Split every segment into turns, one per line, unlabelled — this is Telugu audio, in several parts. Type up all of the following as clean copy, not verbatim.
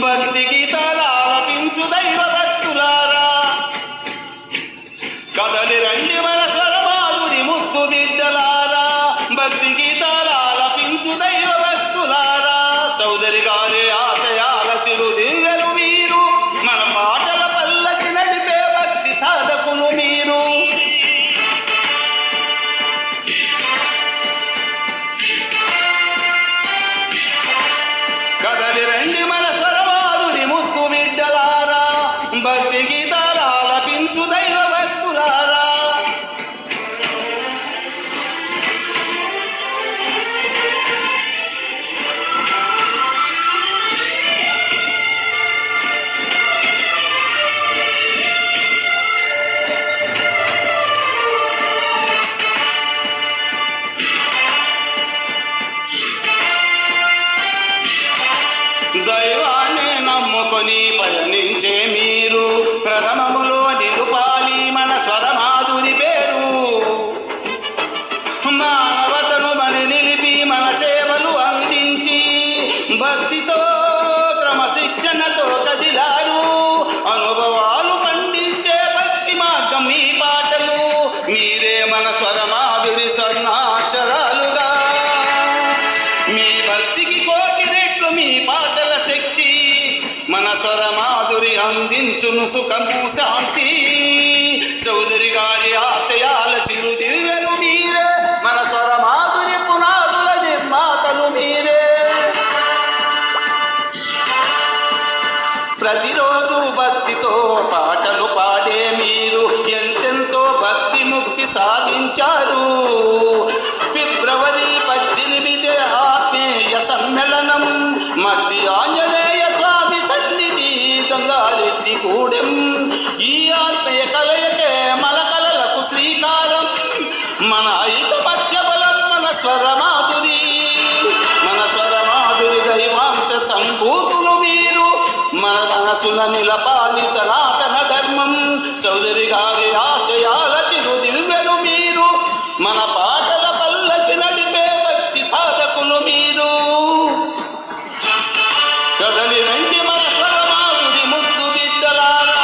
భక్తి గీతాలపించు దైవ భక్తులారా కదలి రండి మన స్వరమాధురి ముద్దు బిడ్డలారా భక్తి గీతాలపించు దైవ భక్తులారా చౌదరి గారి ఆశయాల చిరు దివ్యలు మీరు మన పాటల పల్లకి నడిపే భక్తి సాధకులు మీరు కదలి రండి మన స్వరమాధురి ముద్దు బిడ్డలారా భక్తి గీతాలపించు దైవ భక్తులారా దైవాన్ని నమ్ముకొని పయనించే మీరు ప్రథమములో నిలుపాలి మన స్వరమాధురి పేరు మానవతను బలి నిలిపి మన సేవలు అందించి భక్తితో క్రమశిక్షణతో కదిలారు అనుభవాలు పండించే భక్తి మార్గం మీ పాటలు మీరే మన స్వరమాధురి స్వర్ణాక్షరాలుగా మీ భక్తికి కోటి రెట్లు మీ పాటల శక్తి మన స్వరమాధురి అందించును సుఖము శాంతి చౌదరి గారి ఆశయాల చిరు దివ్యలు మీరే మన స్వరమాధురి పునాదుల నిర్మాతలు మీరే ప్రతిరోజు భక్తితో పాటలు పాడే మీరు ఎంతెంతో భక్తి ముక్తి సాధించారు ఫిబ్రవరి 18 ఆత్మీయ సమ్మేళనం మధ్య ఆంజనేయ స్వామి సన్నిధి జంగారెడ్డి గూడెం ఈ ఆత్మీయ కలయకే మన కలలకు శ్రీకారం మన ఐకమత్య బలం మన స్వరమాధురి దైవాంశ సంభూతులు మీరు మన మనసుల నిలపాలి సనాతన ధర్మం చౌదరి గారి ఆశయాల చిరు దివ్యలు మీరు మన పాటల పల్లకి నడిపే భక్తి సాధకులు మీరు కదలి రండి మన స్వరమాధురి ముద్దు బిడ్డలారా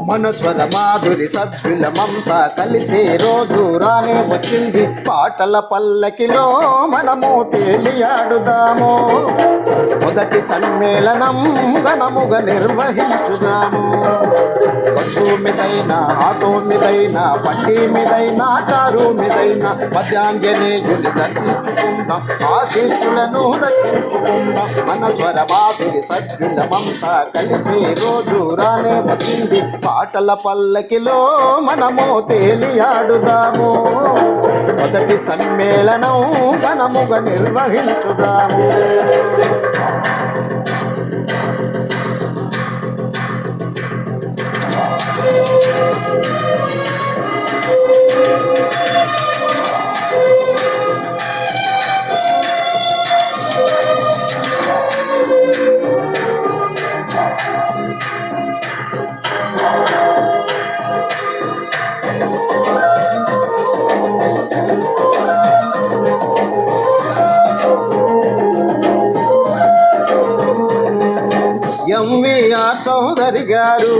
మన స్వరమాధురి సభ్యులమంతా కలిసే రోజు రానే వచ్చింది పాటల పల్లకిలో మనము తేలియాడుదాము మొదటి సమ్మేళనం ఘనముగా నిర్వహించుదాము బస్సు మీదైనా ఆటో మీదైనా బండి మీదైనా కారు మీదైనా మధ్యాంజనేయుని దర్శించుకుందాం ఆశీస్సులను దక్కించుకుందాం మన స్వరమాధురి సభ్యులమంతా కలిసే రోజు రానే వచ్చింది పాటల పల్లకిలో మనము తేలియాడుదాము మొదటి సమ్మేళనం ఘనముగా నిర్వహించుదాము ఎంవిఆర్ చౌదరి గారు,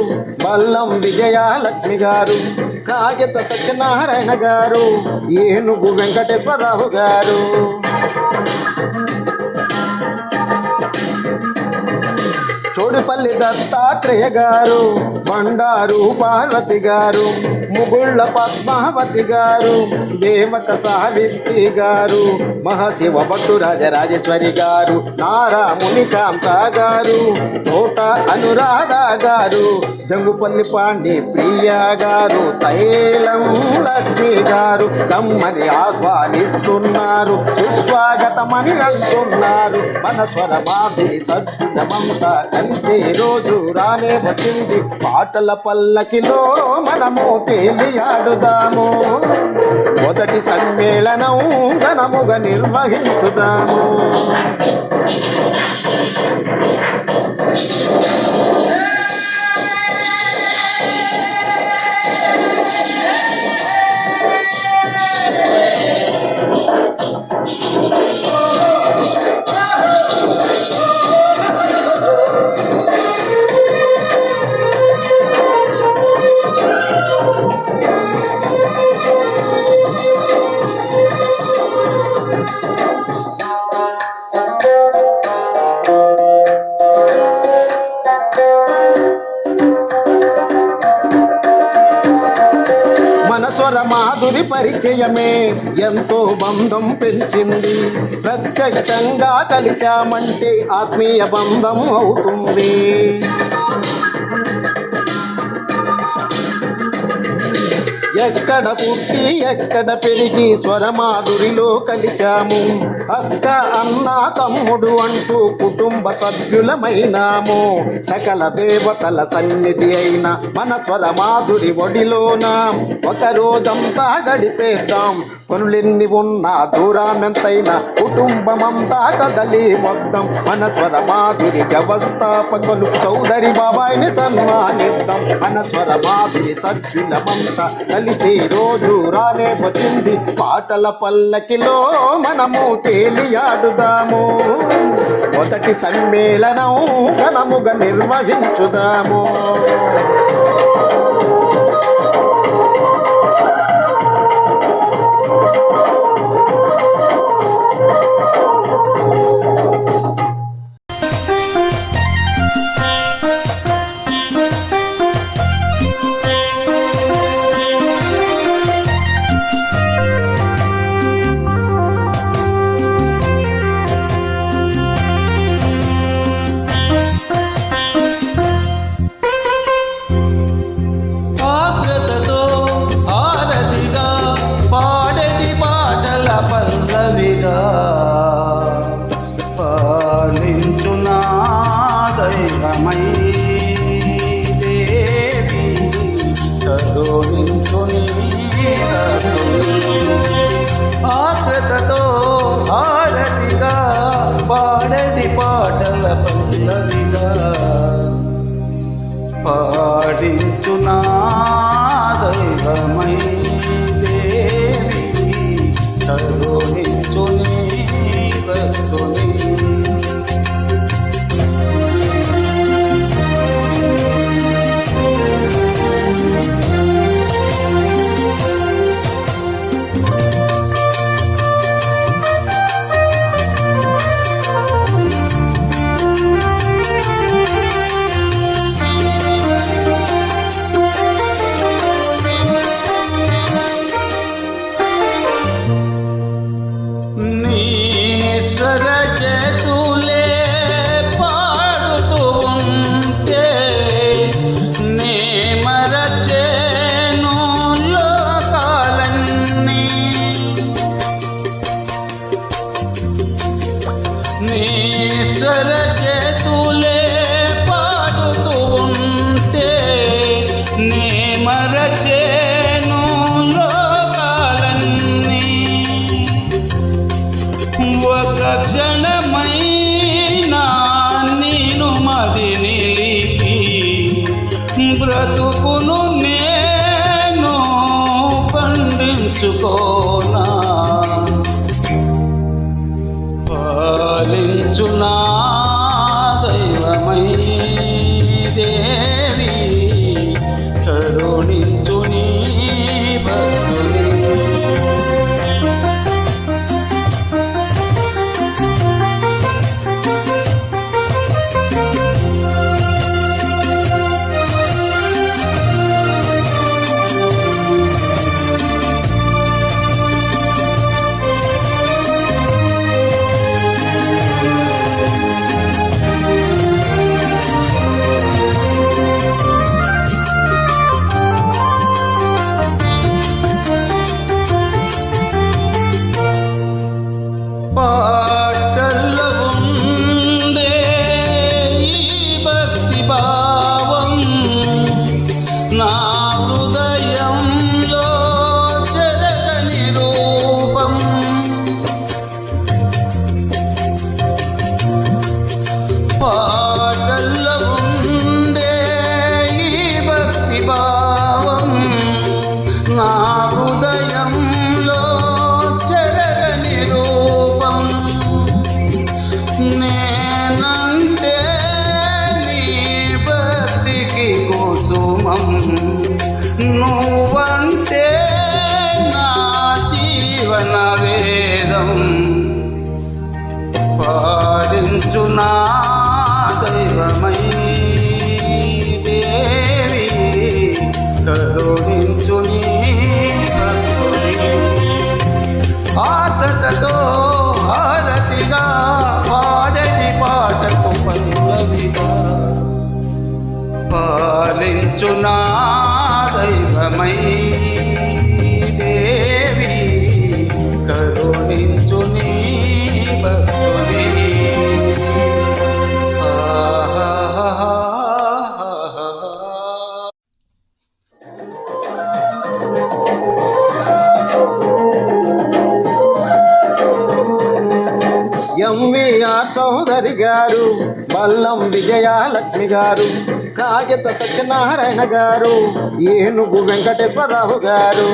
బల్లం విజయలక్ష్మి గారు, కాగిత సత్యనారాయణ గారు, ఏనుగు వెంకటేశ్వరరావు గారు, చోడుపల్లి దత్తాత్రేయ గారు, బండారు పార్వతి గారు, ముగుళ్ళ పద్మావతి గారు, దేవక సావిత్రి గారు, మహాశివ భట్టు రాజరాజేశ్వరి గారు, నారా మునికాంత గారు, తోట అనురాధ గారు, జంగుపల్లి పాండి ప్రియ గారు, తైలం లక్ష్మి గారు రమ్మని ఆహ్వానిస్తున్నారు, సుస్వాగతమని అంటున్నారు. మన స్వర మాదిరి సద్గుణమంతా కలిసే రోజు రానే వచ్చింది. పాటల పల్లకిలో మనము తేలియాడుదాము, మొదటి సమ్మేళనం ఘనముగా నిర్వహించుదాము. స్వర మాధురి పరిచయమే ఎంతో బంధం పెంచింది. ప్రత్యక్షంగా కలిశామంటే ఆత్మీయ బంధం అవుతుంది. ఎక్కడ పుట్టి ఎక్కడ పెరిగి స్వరమాధురిలో కలిశాము. అక్క అన్న తమ్ముడు అంటూ కుటుంబ సభ్యులమైనాము. సకల దేవతల సన్నిధి అయిన మన స్వరమాధురి ఒడిలోన ఒక రోజంతా గడిపేద్దాం. పనులెన్ని ఉన్నా దూరమెంతైనా కుటుంబమంతా కదలి మొత్తం. మన స్వరమాధురి వ్యవస్థాపకులు చౌదరి బాబాయిని సన్మానిద్దాం. మన స్వరమాధురి సభ్యులమంతా కలిసి రోజు రానే వచ్చింది. పాటల పల్లకిలో మనము తేలియాడుదాము, మొదటి సమ్మేళనం ఘనముగా నిర్వహించుదాము.
ఆశ్రతతో హారతిగా పాడది పాటల పల్లవిగా పాడించునా దైవమై దేవి కరుణించుని భక్తుని. బ్రతుకును నేను పండించుకోనా పాలించునా దైవమై దేవి కరుణించుని భక్తుని. కుసుమం నువ్వంటే నా జీవన వేదం పాడించు నా దైవమై దేవి కరుణించు నీ భక్తుని ఆతటతో హారతిగా పాడని పాటకు పల్లవిగా పాలించు నా దైవమై దేవి కరుణించు నీ భక్తుని
ఎంవిఆర్ చౌదరి గారు, బల్లం విజయలక్ష్మి గారు, కాగిత సత్యనారాయణ గారు, ఏనుగు వెంకటేశ్వరరావు గారు,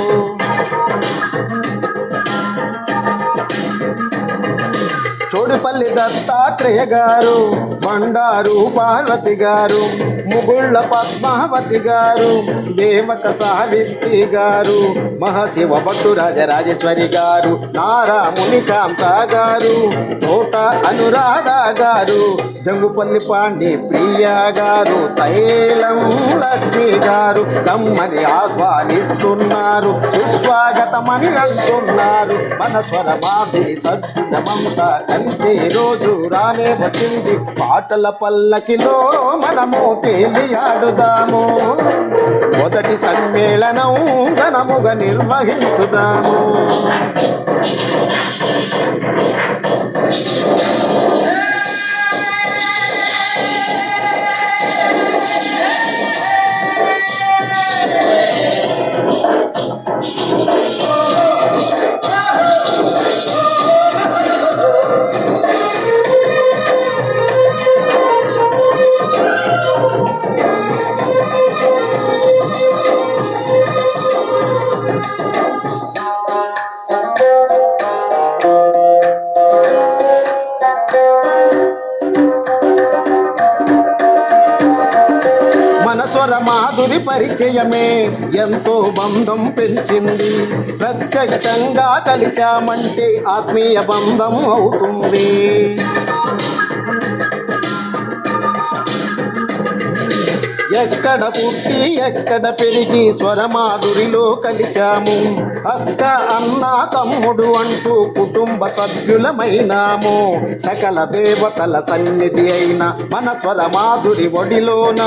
చోడుపల్లి దత్తాత్రేయ గారు, బండారు పార్వతి గారు, ముగుళ్ళ పద్మావతి గారు, దేవక సావిత్రి గారు, మహాశివ భట్టు రాజరాజేశ్వరి గారు, నారా మునికాంత గారు, తోట అనురాధ గారు, జంగుపల్లి పాండి ప్రియ గారు, తైలం లక్ష్మి గారు రమ్మని ఆహ్వానిస్తున్నారు, సుస్వాగతమని అంటున్నారు. మన స్వర మాదిరి సద్గుణమంతా కలిసే రోజు రానే వచ్చింది. పాటల పల్లకిలో మనము తేలియాడుదాము, మొదటి సమ్మేళనం ఘనముగా నిర్వహించుదాము. స్వర మాధురి పరిచయమే ఎంతో బంధం పెంచింది. ప్రత్యక్షంగా కలిశామంటే ఆత్మీయ బంధం అవుతుంది. ఎక్కడ పుట్టి ఎక్కడ పెరిగి స్వరమాధురిలో కలిశాము. అక్క అన్న తమ్ముడు అంటూ కుటుంబ సభ్యులమైనాము. సకల దేవతల సన్నిధి అయిన మన స్వరమాధురి ఒడిలోన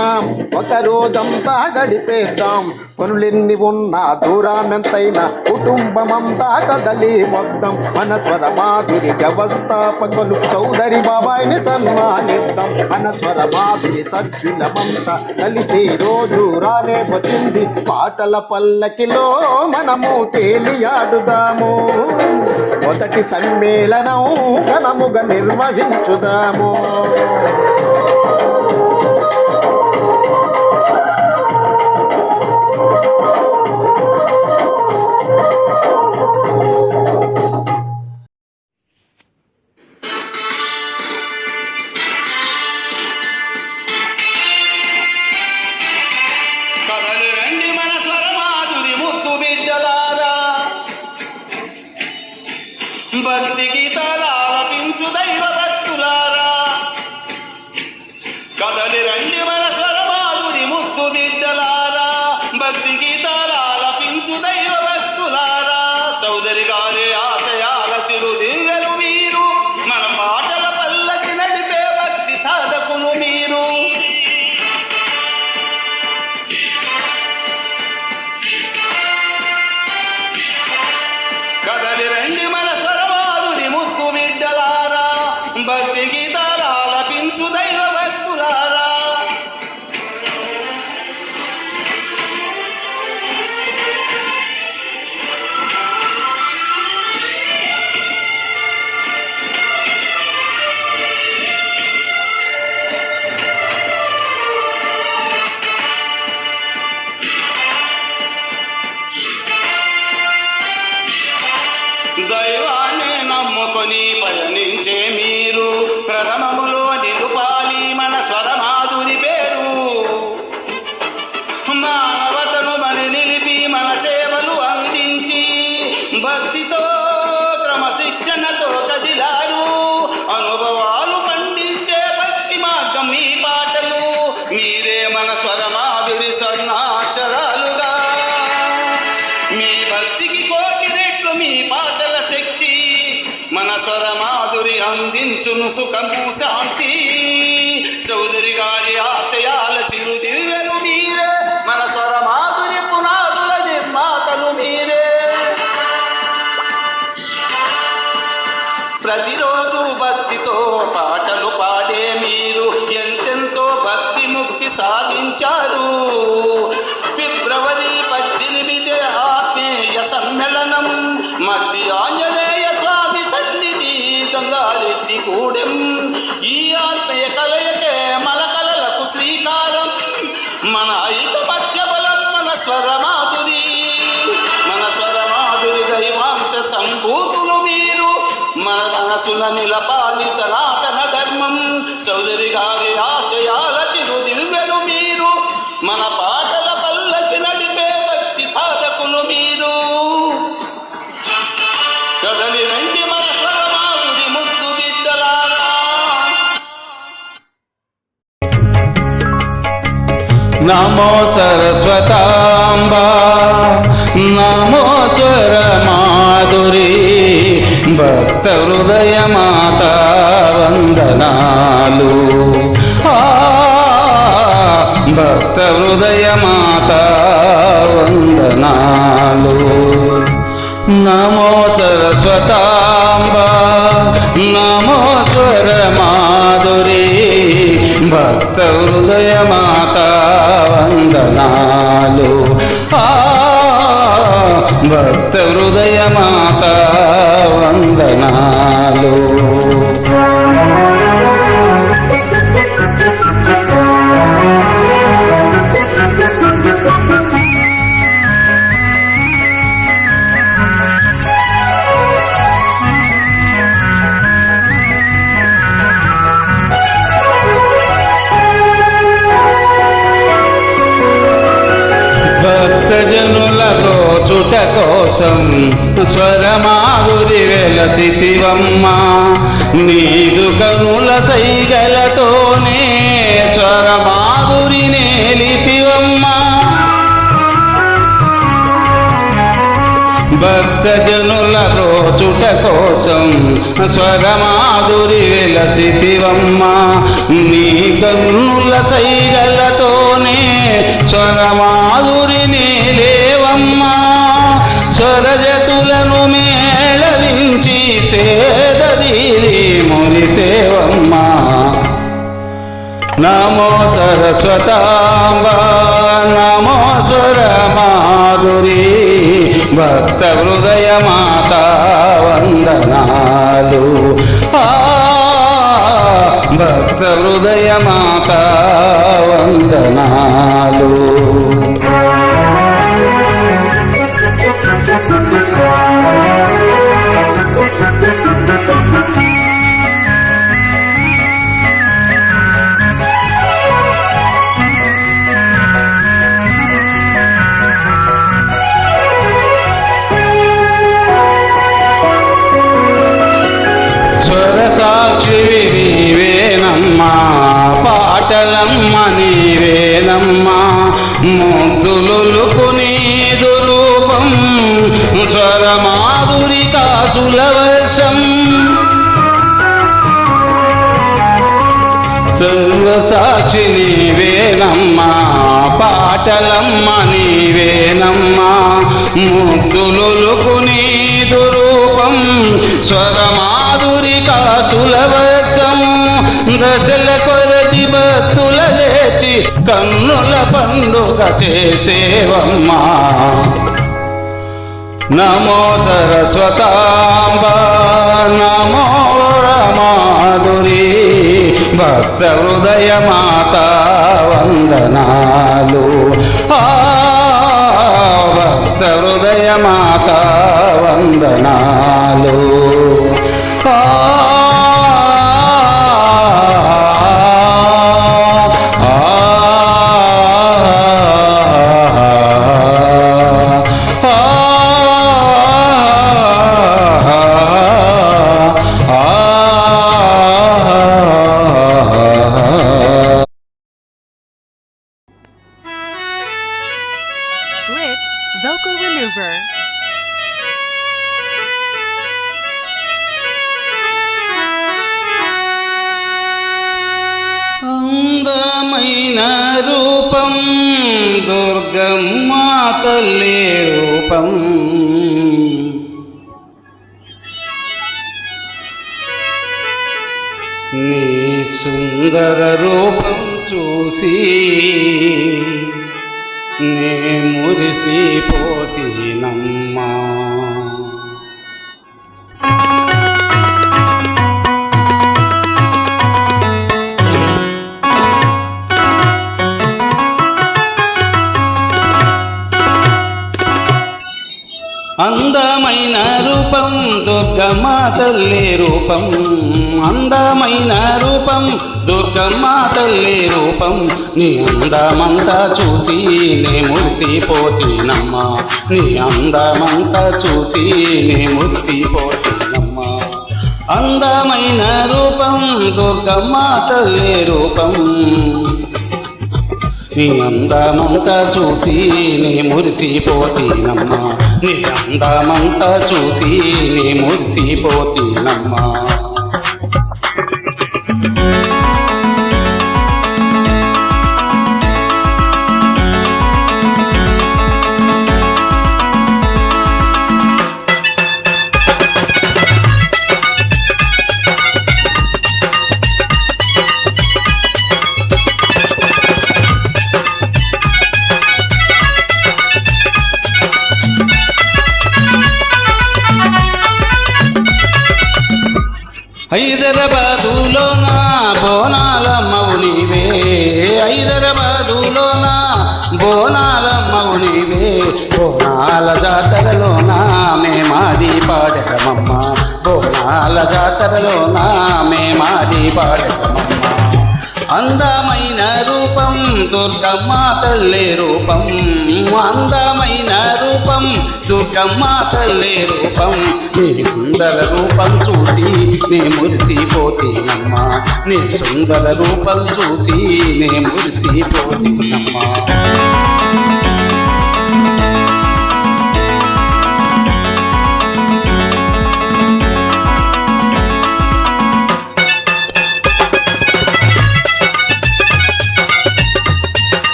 ఒక రోజంతా గడిపేద్దాం. పనులెన్ని ఉన్నా దూరమెంతైనా కుటుంబమంతా కదలి మొత్తం. మన స్వరమాధురి వ్యవస్థాపకులు చౌదరి బాబాయిని సన్మానిద్దాం. మన స్వరమాధురి సభ్యులమంతా కలిసి రోజు రానే వచ్చింది. పాటల పల్లకిలో మనము తేలియాడుదాము, మొదటి సమ్మేళనం ఘనముగా నిర్వహించుదాము.
భక్తి గీతాలపించు దైవ భక్తులారా, కదలి రండి మన స్వరమాధురి ముద్దు బిడ్డలారా. భక్తి గీతాలపించు దైవ భక్తులారా, చౌదరి గారి ఆశయాల చిరు దివ్యలు మీరు. మన పాటల పల్లకి నడిపే భక్తి సాధకులు మీరు. కదలి రండి మన భక్తి గీతాలపించు దైవ భక్తులారా. మానవతను మని నిలిపి మన సేవలు అందించి భక్తితో క్రమశిక్షణతో కదిలారు అనుభవాలు పండించే భక్తి మార్గం మీ పాటలు మీరే మన స్వరమాధురి స్వర్ణాక్షరాలుగా మీ భక్తికి కోటి రెట్లు మీ పాటల శక్తి మన స్వరమాధురి అందించును సుఖము శాంతి చౌదరి గారి ఆశయాల చిరుదివ్వెలు మీరే మన స్వరమాధురి పునాదుల నిర్మాతలు మీరే ప్రతిరోజు భక్తితో పాటలు పాడే మీరు ఎంతెంతో భక్తి ముక్తి సాధించారు ఫిబ్రవరి 18 ఆత్మీయ సమ్మేళనం మధ్య ఆంజనేయ స్వామి సన్నిధి జంగారెడ్డి కూడెం ఈ ఆత్మీయ కలయకే మన కలలకు శ్రీకారం మన ఐకమత్య బలం మన స్వరమాధురి దైవాంశ సంభూతులు మీరు మన మనసుల నిలపాలి సనాతన ధర్మం చౌదరి గారి ఆశయాల చిరుదివ్వెలు మీరు మన పాటల పల్లకి నడిపే భక్తి సాధకులు మీరు కదలి రండి మన స్వరమాధురి ముద్దు బిడ్డలారా
నమో సరస్వతాంబా నమో స్వరమాధురి భక్త హృదయ మాత వందనాలు భక్త హృదయ మాత వందనాలు నమో సరస్వతాంబా నమో స్వరమాధురి భక్త హృదయ మాత వందనాలు భక్త హృదయ మాత వందనాలు భక్తజనుల రోచుట కోసం స్వరమాధురి వెలసితివమ్మ నీదు కనుల సైగలతోనే స్వరమాధురి నేలిపివమ్మ భక్తజనుల రోచుట కోసం స్వరమాధురి వెలసితివమ్మ నీ కన్నుల సైగలతోనే స్వరమాధురి నేలేవమ్మ స్వరజతులను మేళవించి సేదదీరి మురిసేవమ్మ నమో సరస్వతాంబా నమో స్వరమాధురి భక్త హృదయ మాత వందనాలు భక్త హృదయ మాత వందనాలు స్వరసాక్షివి నీవేనమ్మా పాటలమ్మ నీవేనమ్మా ముగ్ధులుకు నీదు రూపం స్వరమాధురి కాసుల వర్షం సర్వసాక్షి నీవేనమ్మా పాటలమ్మ నీవేనమ్మా ముగ్ధులుకు నీదు రూపం స్వరమాధురి కాసుల వర్షము దశల కొరటి భక్తుల లేచి కన్నుల పండుగ చేసేవమ్మా నమో సరస్వతాంబా నమో రమాధురి భక్త హృదయ మాత వందనాలు భక్త హృదయ మాత వందనాలు
Vocal Maneuver.
అందమైన రూపం దుర్గమ్మ తల్లి రూపం నీ సుందర రూపం చూసి నే మురిసిపోతినమ్మా. అందమైన రూపం దుర్గమ్మ తల్లి రూపం, అందమైన రూపం దుర్గమ్మ తల్లి రూపం, నీ అందమంతా చూసి నే మురిసిపోతినమ్మా, నీ అందమంతా చూసి నే మురిసిపోతినమ్మా. అందమైన రూపం దుర్గమ్మ తల్లి రూపం, నీ అందమంతా చూసి నే మురిసిపోతినమ్మా, నీ అందమంతా చూసి నే మురిసిపోతినమ్మా. హైదరాబాదులోన బోనాలమ్మవు నీవే, హైదరాబాదులోన బోనాలమ్మవు నీవే, బోనాల జాతరలోన మేమాడి పాడకమమ్మ, బోనాల జాతరలోన మేమాడి పాడకమమ్మ. అందమైన రూపం దుర్గమ్మ తల్లి రూపం, అందమైన రూపం దుర్గమ్మ తల్లి రూపం, నీ సుందర రూపం చూసి నే మురిసిపోతినమ్మా, నీ సుందర రూపం చూసి నే మురిసిపోతినమ్మా.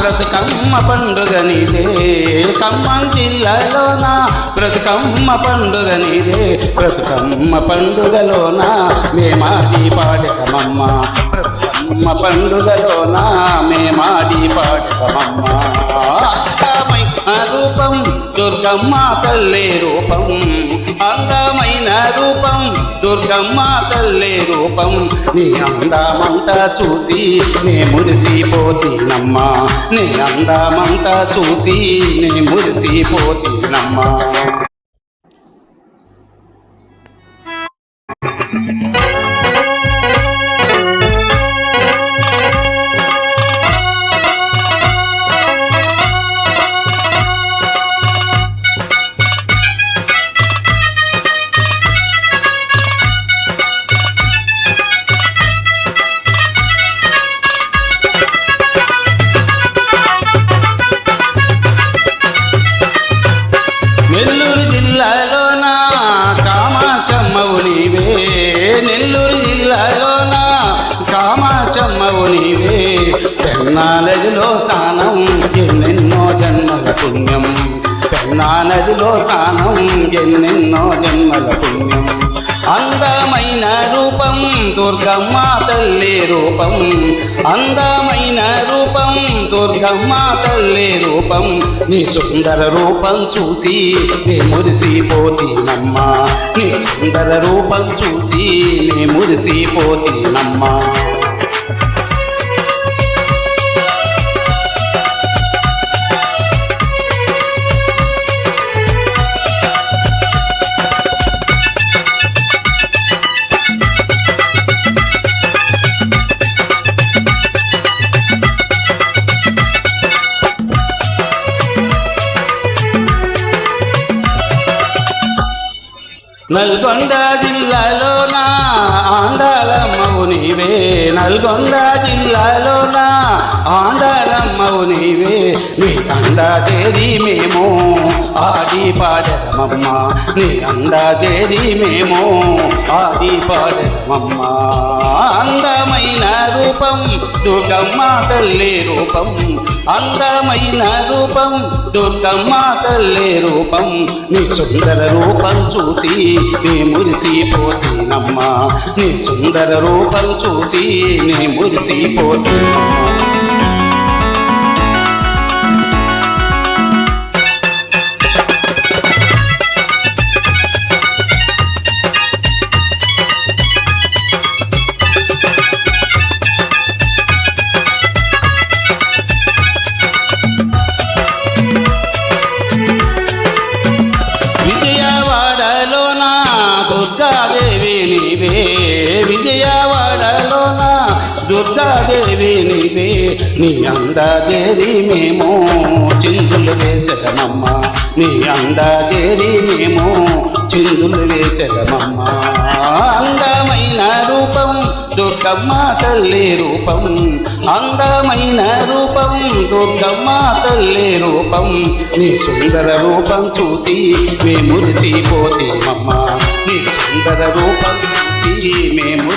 బ్రతుకమ్మ పండుగ నీదే, ఖమ్మం జిల్లాలోన బ్రతుకమ్మ పండుగ నీదే, బ్రతుకమ్మ పండుగలోన మేమాడి పాడకమమ్మ, బ్రతుకమ్మ పండుగలోన మేమాడి పాడకమమ్మ. అందమైన రూపం దుర్గమ్మ తల్లి రూపం, అందమైన రూపం దుర్గమ్మ తల్లి రూపం, నీ అందమంతా చూసి నే మురిసిపోతినమ్మా, నీ అందమంతా చూసి నే మురిసిపోతినమ్మా. నెల్లూరు జిల్లాలోన కామాక్షమ్మవు నీవే, నెల్లూరు జిల్లాలోన కామాక్షమ్మవు నీవే, పెన్నా నదిలో స్నానం ఎన్నెన్నో జన్మల పుణ్యం, పెన్నా నదిలో స్నానం ఎన్నెన్నో జన్మల పుణ్యం. అందమైన రూపం దుర్గమ్మ తల్లి రూపం, అందమైన రూపం దుర్గమ్మ తల్లి రూపం, నీ సుందర రూపం చూసి నే మురిసిపోతినమ్మా, నీ సుందర రూపం చూసి నే మురిసిపోతినమ్మా. నల్గొండ జిల్లాలోన ఆండాలమ్మవు నీవే, నల్గొండ జిల్లాలోన ఆండాలమ్మవు నీవే. నీ అండా చేరి మేము ఆడి పాడదమమ్మ, నీ అండా చేరి మేము ఆడి పాడదమమ్మ. అందమైన రూపం దుర్గమ్మ తల్లి రూపం, అందమైన రూపం దుర్గమ్మ తల్లి రూపం. నీ సుందర రూపం చూసి నీ మురిసిపోతీనమ్మా, నీ సుందర రూపం చూసి నీ మురిసిపోతీనమ్మా. విజయవాడలోన దుర్గాదేవి నీవే, విజయవాడలోన దుర్గాదేవి నీవే. నీ అండా చేరి మేము చిందులు వేసదమమ్మ, నీ అండా చేరి మేము చిందులు వేసదమమ్మ. అందమైన రూపం దుర్గమ్మ తల్లి రూపం, అందమైన రూపం దుర్గమ్మ తల్లి రూపం. నీ సుందర రూపం చూసి మేము మురిసిపోతేమమ్మ, నీ సుందర రూపం చూసి మేము